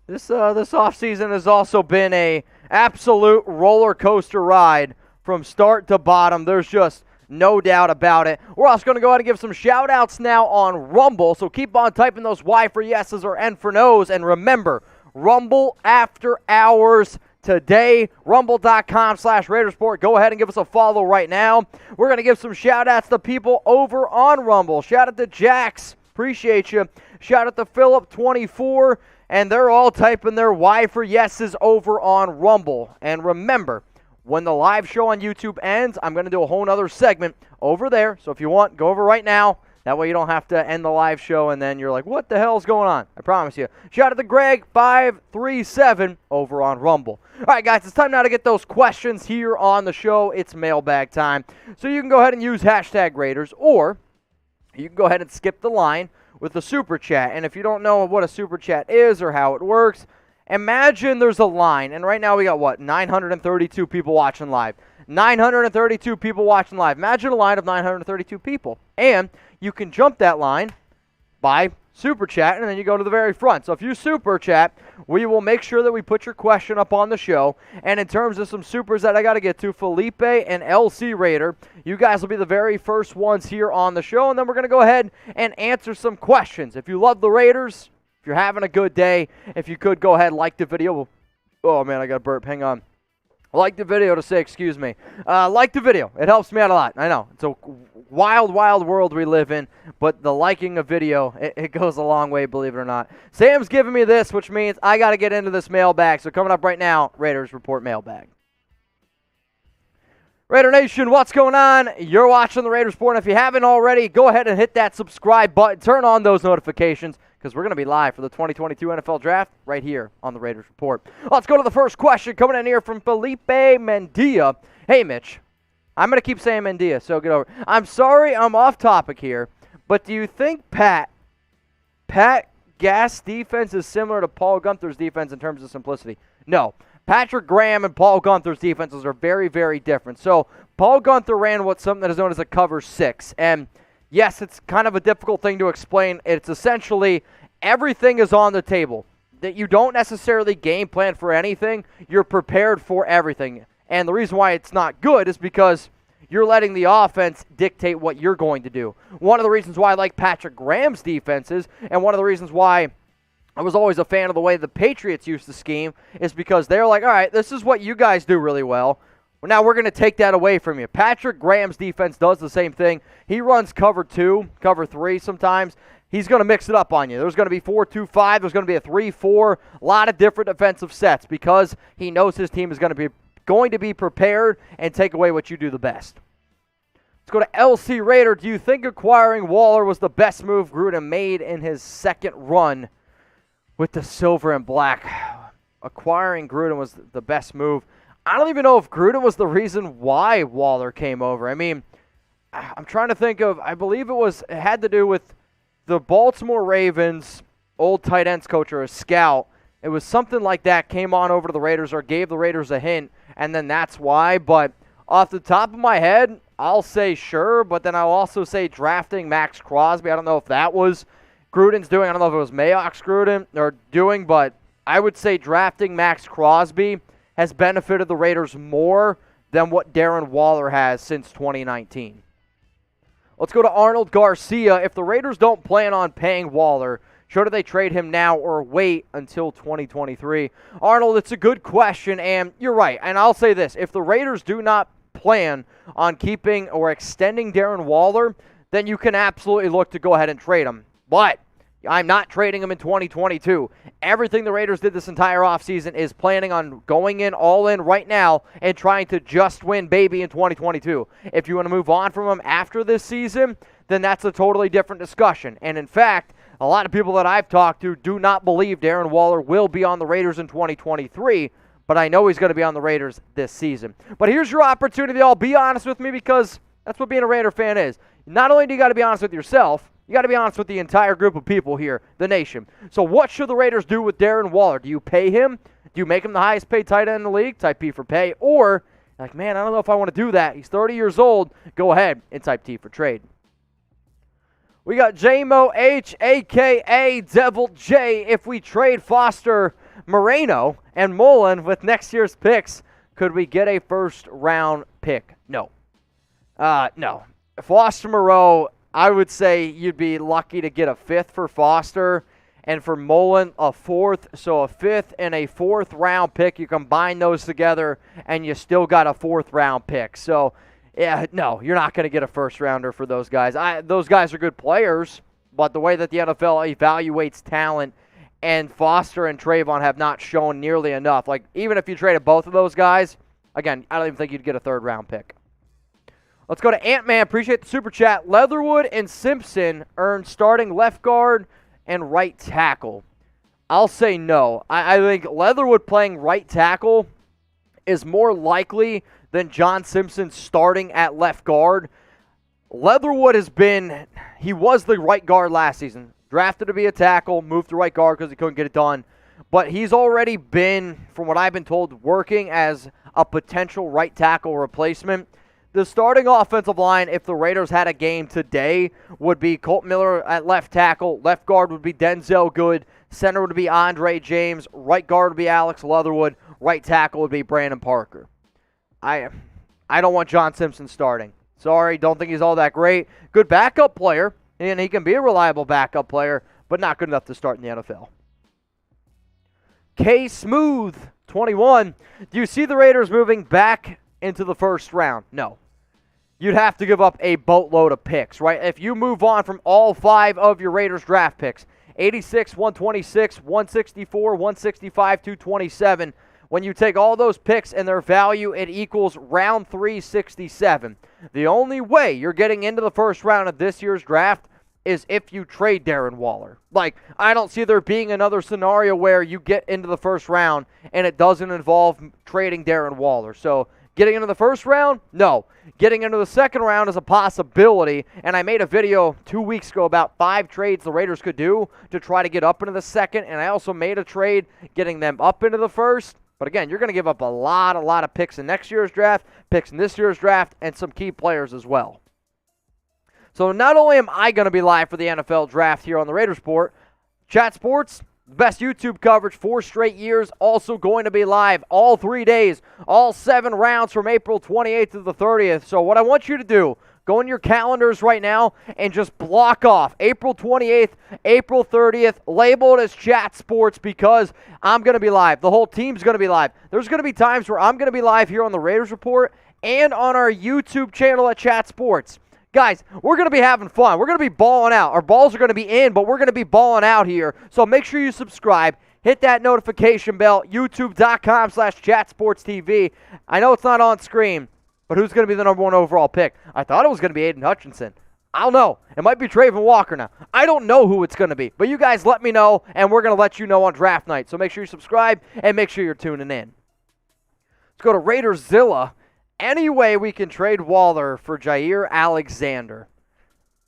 This offseason has also been a absolute roller coaster ride from start to bottom. There's just no doubt about it. We're also going to go ahead and give some shout-outs now on Rumble, so keep on typing those Y for yeses or N for nos. And remember, Rumble After Hours today, rumble.com/Raidersport. Go ahead and give us a follow right now. We're going to give some shout-outs to people over on Rumble. Shout out to Jax. Appreciate you. Shout out to Philip24. And they're all typing their Y for yeses over on Rumble. And remember, when the live show on YouTube ends, I'm going to do a whole nother segment over there. So if you want, go over right now. That way you don't have to end the live show and then you're like, what the hell's going on? I promise you. Shout out to Greg537 over on Rumble. All right, guys, it's time now to get those questions here on the show. It's mailbag time. So you can go ahead and use hashtag Raiders, or you can go ahead and skip the line with the Super Chat. And if you don't know what a Super Chat is or how it works, imagine there's a line, and right now we got, what, 932 people watching live. 932 people watching live. Imagine a line of 932 people. And you can jump that line by Super Chat, and then you go to the very front. So if you Super Chat, we will make sure that we put your question up on the show. And in terms of some supers that I got to get to, Felipe and LC Raider, you guys will be the very first ones here on the show. And then we're going to go ahead and answer some questions. If you love the Raiders, if you're having a good day, if you could go ahead and like the video. Oh, man, I got a burp. Hang on. Like the video to say excuse me. Like the video. It helps me out a lot. I know. It's a wild, wild world we live in, but the liking a video, it goes a long way, believe it or not. Sam's giving me this, which means I got to get into this mailbag. So coming up right now, Raiders Report mailbag. Raider Nation, what's going on? You're watching the Raiders Report. And if you haven't already, go ahead and hit that subscribe button. Turn on those notifications, because we're going to be live for the 2022 NFL Draft right here on the Raiders Report. Let's go to the first question coming in here from Felipe Mendia. Hey, Mitch. I'm going to keep saying Mendia, so get over. I'm sorry I'm off topic here, but do you think Pat Gas defense is similar to Paul Guenther's defense in terms of simplicity? No. Patrick Graham and Paul Guenther's defenses are very, very different. So Paul Guenther ran something that is known as a cover 6, and yes, it's kind of a difficult thing to explain. It's essentially everything is on the table. That you don't necessarily game plan for anything. You're prepared for everything. And the reason why it's not good is because you're letting the offense dictate what you're going to do. One of the reasons why I like Patrick Graham's defenses, and one of the reasons why I was always a fan of the way the Patriots used to scheme, is because they're like, all right, this is what you guys do really well. Now we're going to take that away from you. Patrick Graham's defense does the same thing. He runs cover 2, cover 3 sometimes. He's going to mix it up on you. There's going to be 4-2-5. There's going to be a 3-4. A lot of different defensive sets because he knows his team is going to be prepared and take away what you do the best. Let's go to LC Raider. Do you think acquiring Waller was the best move Gruden made in his second run with the silver and black? Acquiring Gruden was the best move. I don't even know if Gruden was the reason why Waller came over. I mean, I'm trying to think of, I believe it had to do with the Baltimore Ravens old tight ends coach or a scout. It was something like that, came on over to the Raiders or gave the Raiders a hint, and then that's why. But off the top of my head, I'll say sure, but then I'll also say drafting Max Crosby. I don't know if that was Gruden's doing. I don't know if it was Mayock's Gruden or doing, but I would say drafting Max Crosby has benefited the Raiders more than what Darren Waller has since 2019. Let's go to Arnold Garcia. If the Raiders don't plan on paying Waller, should they trade him now or wait until 2023? Arnold, it's a good question, and you're right. And I'll say this. If the Raiders do not plan on keeping or extending Darren Waller, then you can absolutely look to go ahead and trade him. But I'm not trading him in 2022. Everything the Raiders did this entire offseason is planning on going in all in right now and trying to just win baby in 2022. If you want to move on from him after this season, then that's a totally different discussion. And in fact, a lot of people that I've talked to do not believe Darren Waller will be on the Raiders in 2023, but I know he's going to be on the Raiders this season. But here's your opportunity, all. Be honest with me, because that's what being a Raider fan is. Not only do you got to be honest with yourself, you got to be honest with the entire group of people here, the nation. So what should the Raiders do with Darren Waller? Do you pay him? Do you make him the highest paid tight end in the league? Type P for pay. Or, like, man, I don't know if I want to do that. He's 30 years old. Go ahead and type T for trade. We got JMO H, a.k.a. Devil J. If we trade Foster, Moreno, and Malone with next year's picks, could we get a first-round pick? No. No. Foster, Moreau, I would say you'd be lucky to get a fifth for Foster, and for Malone, a fourth. So a fifth and a fourth-round pick, you combine those together, and you still got a fourth-round pick. So, yeah, no, you're not going to get a first-rounder for those guys. Those guys are good players, but the way that the NFL evaluates talent, and Foster and Trayvon have not shown nearly enough. Like, even if you traded both of those guys, again, I don't even think you'd get a third-round pick. Let's go to Ant-Man. Appreciate the super chat. Leatherwood and Simpson earned starting left guard and right tackle. I'll say no. I think Leatherwood playing right tackle is more likely than John Simpson starting at left guard. Leatherwood he was the right guard last season. Drafted to be a tackle, moved to right guard because he couldn't get it done. But he's already been, from what I've been told, working as a potential right tackle replacement. The starting offensive line, if the Raiders had a game today, would be Colt Miller at left tackle. Left guard would be Denzel Good. Center would be Andre James. Right guard would be Alex Leatherwood. Right tackle would be Brandon Parker. I don't want John Simpson starting. Sorry, don't think he's all that great. Good backup player, and he can be a reliable backup player, but not good enough to start in the NFL. K Smooth 21. Do you see the Raiders moving back into the first round? No. You'd have to give up a boatload of picks, right? If you move on from all 5 of your Raiders draft picks, 86, 126, 164, 165, 227, when you take all those picks and their value, it equals round 367. The only way you're getting into the first round of this year's draft is if you trade Darren Waller. Like, I don't see there being another scenario where you get into the first round and it doesn't involve trading Darren Waller. So, getting into the first round? No. Getting into the second round is a possibility, and I made a video 2 weeks ago about 5 trades the Raiders could do to try to get up into the second, and I also made a trade getting them up into the first. But again, you're going to give up a lot of picks in next year's draft, picks in this year's draft, and some key players as well. So not only am I going to be live for the NFL draft here on the Raiders Report, Chat Sports, best YouTube coverage 4 straight years, also going to be live all 3 days, all 7 rounds from April 28th to the 30th. So what I want you to do, go in your calendars right now and just block off April 28th, April 30th, label it as Chat Sports, because I'm going to be live. The whole team's going to be live. There's going to be times where I'm going to be live here on the Raiders Report and on our YouTube channel at Chat Sports. Guys, we're going to be having fun. We're going to be balling out. Our balls are going to be in, but we're going to be balling out here. So make sure you subscribe. Hit that notification bell. YouTube.com/chatsportstv. I know it's not on screen, but who's going to be the number 1 overall pick? I thought it was going to be Aiden Hutchinson. I don't know. It might be Trayvon Walker now. I don't know who it's going to be, but you guys let me know, and we're going to let you know on draft night. So make sure you subscribe, and make sure you're tuning in. Let's go to Raiderzilla. Any way we can trade Waller for Jair Alexander?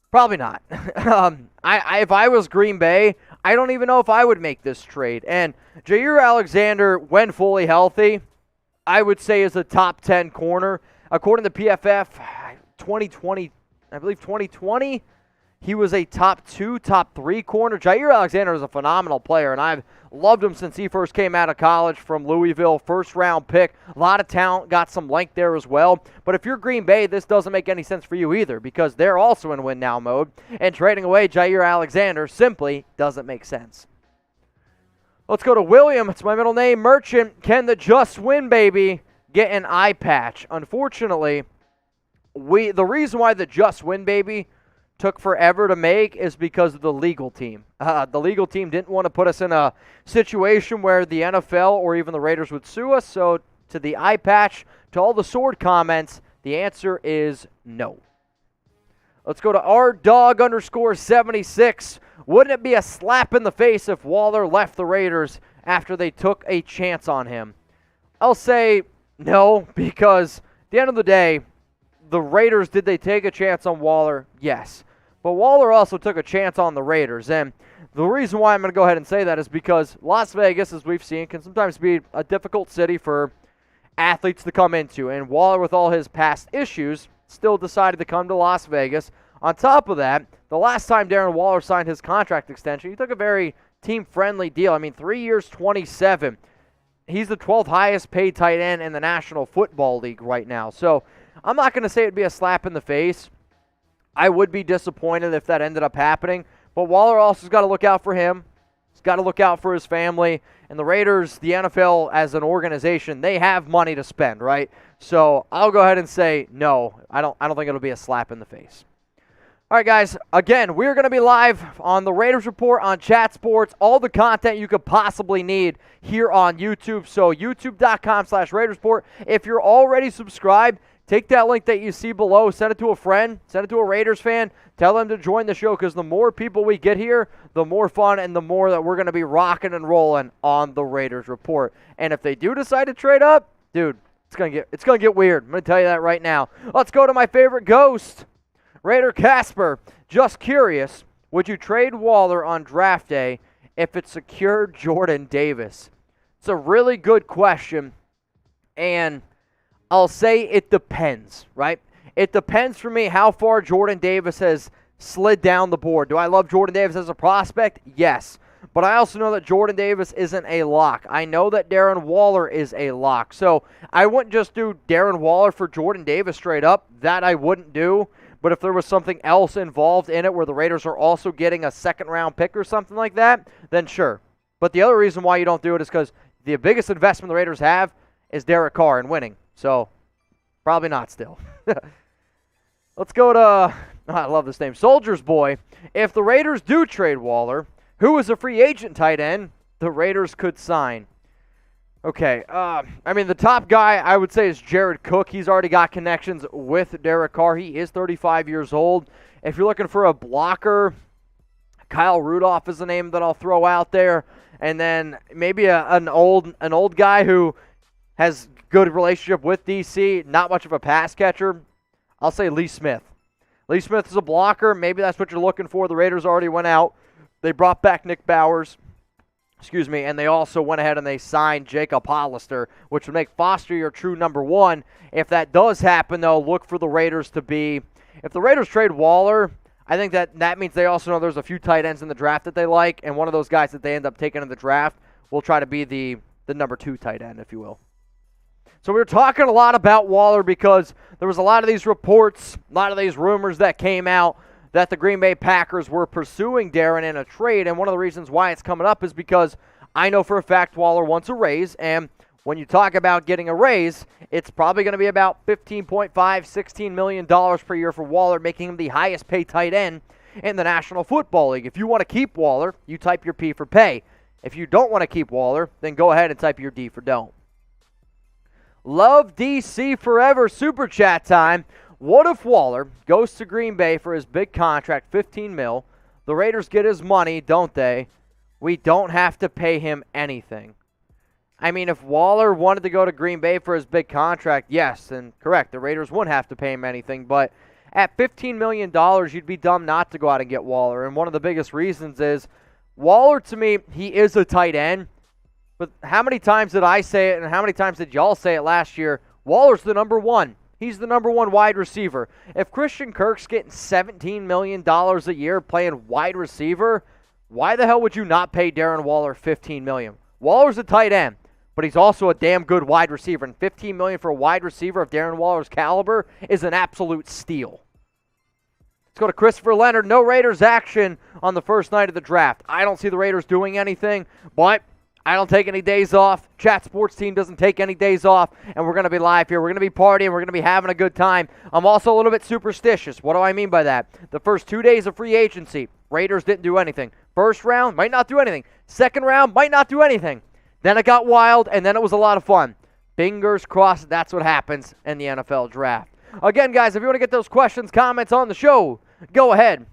Probably not. If I was Green Bay, I don't even know if I would make this trade. And Jair Alexander, when fully healthy, I would say is a top 10 corner. According to PFF, 2020, he was a top 2, top 3 corner. Jair Alexander is a phenomenal player, and I've loved him since he first came out of college from Louisville. First-round pick. A lot of talent. Got some length there as well. But if you're Green Bay, this doesn't make any sense for you either, because they're also in win-now mode. And trading away Jair Alexander simply doesn't make sense. Let's go to William. It's my middle name, Merchant. Can the Just Win baby get an eye patch? Unfortunately, the reason why the Just Win baby took forever to make is because of the legal team. The legal team didn't want to put us in a situation where the NFL or even the Raiders would sue us. So to the eye patch, to all the sword comments, the answer is no. Let's go to rdog_76. Wouldn't it be a slap in the face if Waller left the Raiders after they took a chance on him? I'll say no, because at the end of the day, the Raiders, did they take a chance on Waller? Yes. But Waller also took a chance on the Raiders. And the reason why I'm going to go ahead and say that is because Las Vegas, as we've seen, can sometimes be a difficult city for athletes to come into. And Waller, with all his past issues, still decided to come to Las Vegas. On top of that, the last time Darren Waller signed his contract extension, he took a very team-friendly deal. I mean, 3 years, 27. He's the 12th highest paid tight end in the National Football League right now. So I'm not going to say it'd be a slap in the face. I would be disappointed if that ended up happening. But Waller also has got to look out for him. He's got to look out for his family. And the Raiders, the NFL as an organization, they have money to spend, right? So I'll go ahead and say no. I don't think it'll be a slap in the face. All right, guys. Again, we're going to be live on the Raiders Report on Chat Sports. All the content you could possibly need here on YouTube. So youtube.com/Raiders Report. If you're already subscribed, take that link that you see below, send it to a friend, send it to a Raiders fan, tell them to join the show, because the more people we get here, the more fun and the more that we're going to be rocking and rolling on the Raiders Report. And if they do decide to trade up, dude, it's gonna get weird. I'm going to tell you that right now. Let's go to my favorite ghost, Raider Casper. Just curious, would you trade Waller on draft day if it secured Jordan Davis? It's a really good question, and I'll say it depends, right? It depends for me how far Jordan Davis has slid down the board. Do I love Jordan Davis as a prospect? Yes. But I also know that Jordan Davis isn't a lock. I know that Darren Waller is a lock. So I wouldn't just do Darren Waller for Jordan Davis straight up. That I wouldn't do. But if there was something else involved in it where the Raiders are also getting a second-round pick or something like that, then sure. But the other reason why you don't do it is because the biggest investment the Raiders have is Derek Carr and winning. So probably not still. Let's go to, I love this name, Soldier's Boy. If the Raiders do trade Waller, who is a free agent tight end the Raiders could sign? Okay, I mean, the top guy I would say is Jared Cook. He's already got connections with Derek Carr. He is 35 years old. If you're looking for a blocker, Kyle Rudolph is the name that I'll throw out there. And then maybe an old guy who has good relationship with DC, not much of a pass catcher. I'll say Lee Smith. Lee Smith is a blocker. Maybe that's what you're looking for. The Raiders already went out. They brought back Nick Bowers. And they also went ahead and they signed Jacob Hollister, which would make Foster your true number one. If that does happen, though, look for the Raiders to be, if the Raiders trade Waller, I think that means they also know there's a few tight ends in the draft that they like, and one of those guys that they end up taking in the draft will try to be the number 2 tight end, if you will. So we were talking a lot about Waller because there was a lot of these reports, a lot of these rumors that came out that the Green Bay Packers were pursuing Darren in a trade, and one of the reasons why it's coming up is because I know for a fact Waller wants a raise, and when you talk about getting a raise, it's probably going to be about $15.5, $16 million per year for Waller, making him the highest paid tight end in the National Football League. If you want to keep Waller, you type your P for pay. If you don't want to keep Waller, then go ahead and type your D for don't. Love DC Forever Super Chat time. What if Waller goes to Green Bay for his big contract, $15 million? The Raiders get his money, don't they? We don't have to pay him anything. I mean, if Waller wanted to go to Green Bay for his big contract, yes, then correct. The Raiders wouldn't have to pay him anything. But at $15 million, you'd be dumb not to go out and get Waller. And one of the biggest reasons is Waller, to me, he is a tight end. But how many times did I say it and how many times did y'all say it last year? Waller's the number one. He's the number one wide receiver. If Christian Kirk's getting $17 million a year playing wide receiver, why the hell would you not pay Darren Waller $15 million? Waller's a tight end, but he's also a damn good wide receiver. And $15 million for a wide receiver of Darren Waller's caliber is an absolute steal. Let's go to Christopher Leonard. No Raiders action on the first night of the draft. I don't see the Raiders doing anything, but I don't take any days off. Chat Sports team doesn't take any days off, and we're going to be live here. We're going to be partying. We're going to be having a good time. I'm also a little bit superstitious. What do I mean by that? The first 2 days of free agency, Raiders didn't do anything. First round, might not do anything. Second round, might not do anything. Then it got wild, and then it was a lot of fun. Fingers crossed that's what happens in the NFL draft. Again, guys, if you want to get those questions, comments on the show, go ahead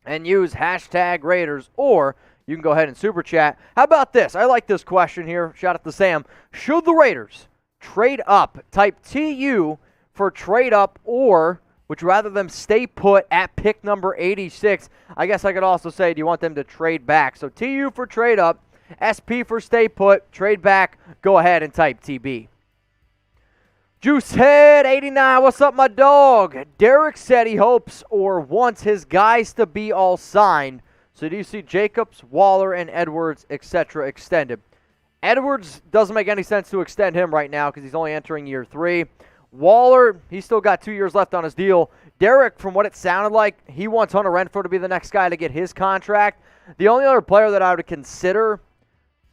and use hashtag Raiders, or you can go ahead and super chat. How about this? I like this question here. Shout out to Sam. Should the Raiders trade up? Type TU for trade up, or would you rather them stay put at pick number 86? I guess I could also say, do you want them to trade back? So TU for trade up, SP for stay put, trade back. Go ahead and type TB. Juicehead89, what's up, my dog? Derek said he hopes or wants his guys to be all signed. So do you see Jacobs, Waller, and Edwards, etc. extended? Edwards doesn't make any sense to extend him right now because he's only entering year 3. Waller, he's still got 2 years left on his deal. Derek, from what it sounded like, he wants Hunter Renfrow to be the next guy to get his contract. The only other player that I would consider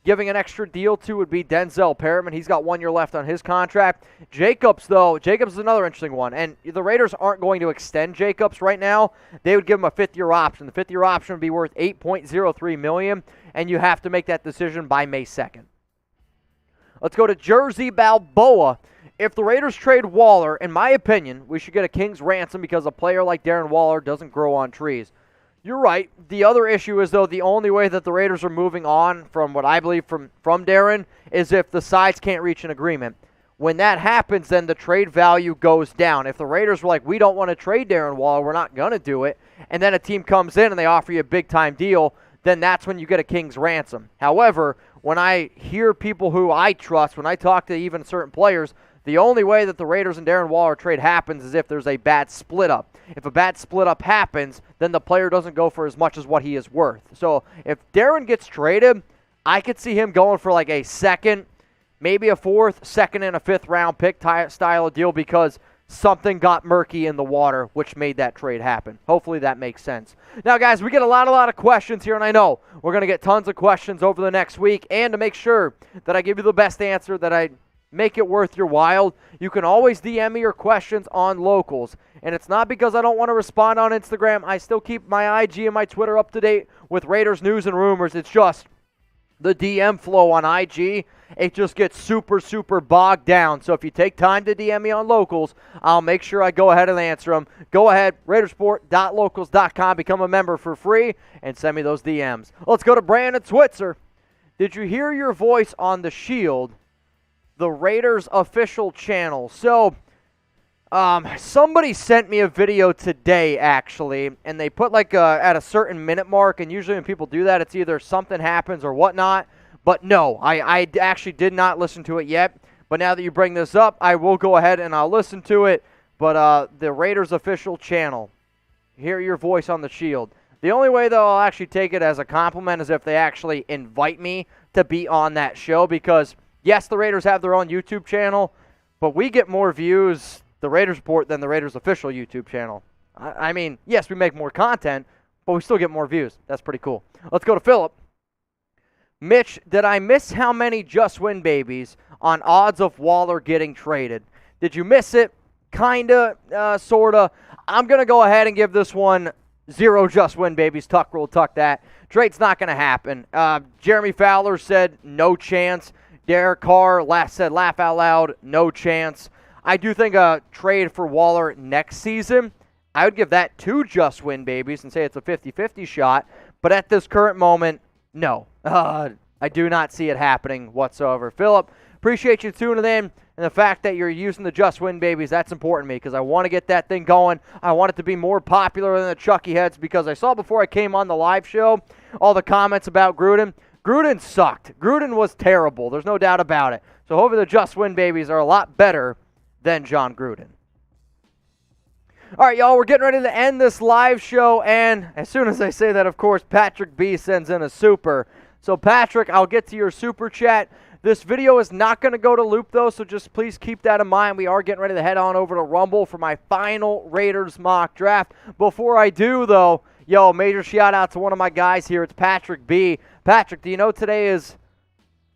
giving an extra deal to would be Denzel Perriman. He's got 1 year left on his contract. Jacobs, though, Jacobs is another interesting one. And the Raiders aren't going to extend Jacobs right now. They would give him a 5th-year option. The 5th-year option would be worth $8.03 million, and you have to make that decision by May 2nd. Let's go to Jersey Balboa. If the Raiders trade Waller, in my opinion, we should get a king's ransom because a player like Darren Waller doesn't grow on trees. You're right. The other issue is, though, the only way that the Raiders are moving on from what I believe from Darren is if the sides can't reach an agreement. When that happens, then the trade value goes down. If the Raiders were like, we don't want to trade Darren Waller, we're not going to do it, and then a team comes in and they offer you a big-time deal, then that's when you get a king's ransom. However, when I hear people who I trust, when I talk to even certain players, the only way that the Raiders and Darren Waller trade happens is if there's a bad split-up. If a bad split-up happens, then the player doesn't go for as much as what he is worth. So if Darren gets traded, I could see him going for like a second, maybe a 4th, second, and a 5th-round pick style of deal because something got murky in the water, which made that trade happen. Hopefully that makes sense. Now, guys, we get a lot of questions here, and I know we're going to get tons of questions over the next week. And to make sure that I give you the best answer, that I make it worth your while, you can always DM me your questions on Locals. And it's not because I don't want to respond on Instagram. I still keep my IG and my Twitter up to date with Raiders news and rumors. It's just the DM flow on IG, it just gets super, super bogged down. So if you take time to DM me on Locals, I'll make sure I go ahead and answer them. Go ahead, Raidersport.locals.com, become a member for free, and send me those DMs. Let's go to Brandon Switzer. Did you hear your voice on the Shield, the Raiders official channel? So somebody sent me a video today, actually, and they put like at a certain minute mark, and usually when people do that, it's either something happens or whatnot. But no, I actually did not listen to it yet. But now that you bring this up, I will go ahead and I'll listen to it. But the Raiders official channel, hear your voice on the Shield. The only way, though, I'll actually take it as a compliment is if they actually invite me to be on that show, because yes, the Raiders have their own YouTube channel, but we get more views, the Raiders Report, than the Raiders official YouTube channel. I mean, yes, we make more content, but we still get more views. That's pretty cool. Let's go to Philip. Mitch, did I miss how many just win babies on odds of Waller getting traded? Did you miss it? Kinda, sorta. I'm going to go ahead and give this one 0 just win babies. Tuck rule, tuck that. Trade's not going to happen. Jeremy Fowler said no chance. Derek Carr said laugh out loud, no chance. I do think a trade for Waller next season, I would give that 2 just win babies and say it's a 50-50 shot. But at this current moment, no. I do not see it happening whatsoever. Philip, appreciate you tuning in, and the fact that you're using the just win babies, that's important to me because I want to get that thing going. I want it to be more popular than the Chucky heads because I saw before I came on the live show all the comments about Gruden. Gruden sucked. Gruden was terrible. There's no doubt about it. So hopefully the just win babies are a lot better than John Gruden. All right, y'all, we're getting ready to end this live show, and as soon as I say that, of course, Patrick B sends in a super. So, Patrick, I'll get to your super chat. This video is not going to go to loop, though, so just please keep that in mind. We are getting ready to head on over to Rumble for my final Raiders mock draft. Before I do, though, major shout-out to one of my guys here. It's Patrick B. Patrick, do you know today is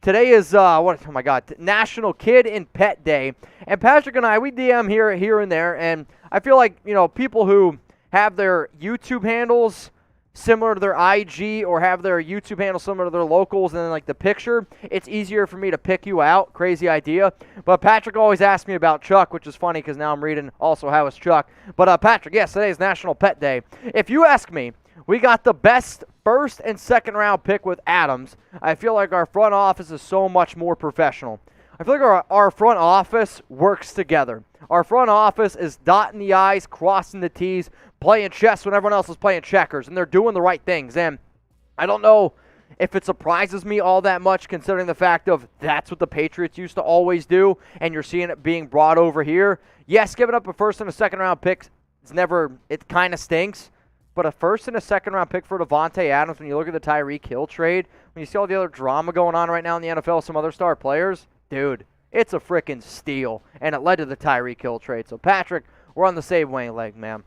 today is, oh my God, National Kid and Pet Day. And Patrick and I, we DM here and there, and I feel like, you know, people who have their YouTube handles similar to their IG or have their YouTube handle similar to their locals and then like the picture, it's easier for me to pick you out. Crazy idea. But Patrick always asks me about Chuck, which is funny because now I'm reading also how is Chuck. But Patrick, yes, today is National Pet Day. If you ask me, we got the best first and second round pick with Adams. I feel like our front office is so much more professional. I feel like our front office works together. Our front office is dotting the I's, crossing the T's, playing chess when everyone else is playing checkers, and they're doing the right things. And I don't know if it surprises me all that much considering the fact of that's what the Patriots used to always do, and you're seeing it being brought over here. Yes, giving up a first and a second round pick, it kind of stinks. But a first and a second round pick for Davante Adams, when you look at the Tyreek Hill trade, when you see all the other drama going on right now in the NFL, some other star players, dude, it's a freaking steal. And it led to the Tyreek Hill trade. So, Patrick, we're on the same wavelength, man.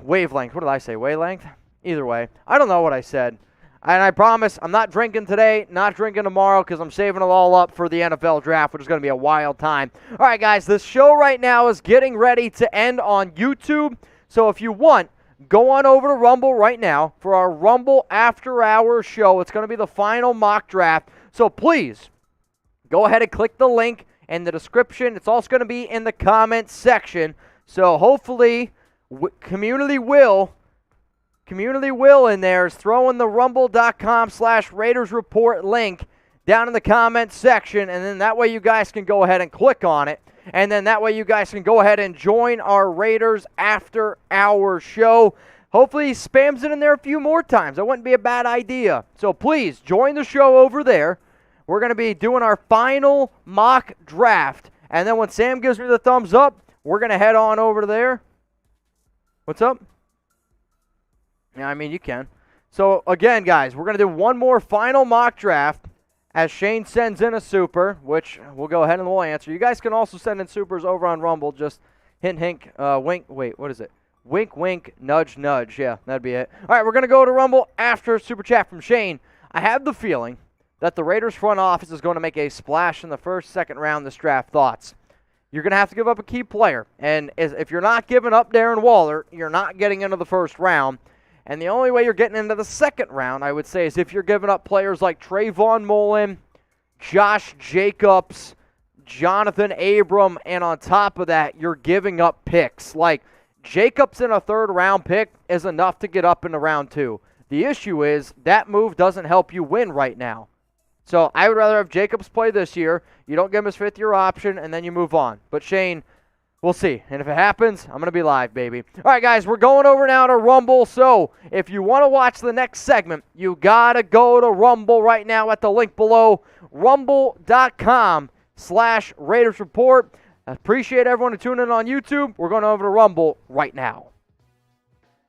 Wavelength. What did I say? Wavelength? Either way. I don't know what I said. And I promise I'm not drinking today, not drinking tomorrow, because I'm saving it all up for the NFL draft, which is going to be a wild time. All right, guys, this show right now is getting ready to end on YouTube. So if you want, go on over to Rumble right now for our Rumble After Hours show. It's going to be the final mock draft. So please, go ahead and click the link in the description. It's also going to be in the comments section. So hopefully, Community Will in there is throwing the rumble.com/Raiders Report link down in the comments section. And then that way you guys can go ahead and click on it. And then that way you guys can go ahead and join our Raiders After Hours show. Hopefully he spams it in there a few more times. That wouldn't be a bad idea. So please, join the show over there. We're going to be doing our final mock draft. And then when Sam gives me the thumbs up, we're going to head on over to there. What's up? Yeah, I mean, you can. So, again, guys, we're going to do one more final mock draft. As Shane sends in a super, which we'll go ahead and we'll answer. You guys can also send in supers over on Rumble. Just hint, wink. Wait, what is it? Wink, wink, nudge, nudge. Yeah, that'd be it. All right, we're going to go to Rumble after super chat from Shane. I have the feeling that the Raiders front office is going to make a splash in the first, second round this draft. Thoughts? You're going to have to give up a key player. And if you're not giving up Darren Waller, you're not getting into the first round. And the only way you're getting into the second round, I would say, is if you're giving up players like Trayvon Mullen, Josh Jacobs, Jonathan Abram, and on top of that, you're giving up picks. Like, Jacobs in a third-round pick is enough to get up into round 2. The issue is that move doesn't help you win right now. So I would rather have Jacobs play this year. You don't give him his fifth-year option, and then you move on. But Shane, we'll see. And if it happens, I'm going to be live, baby. All right, guys, we're going over now to Rumble. So if you want to watch the next segment, you got to go to Rumble right now at the link below, rumble.com/Raiders Report. I appreciate everyone tuning in on YouTube. We're going over to Rumble right now.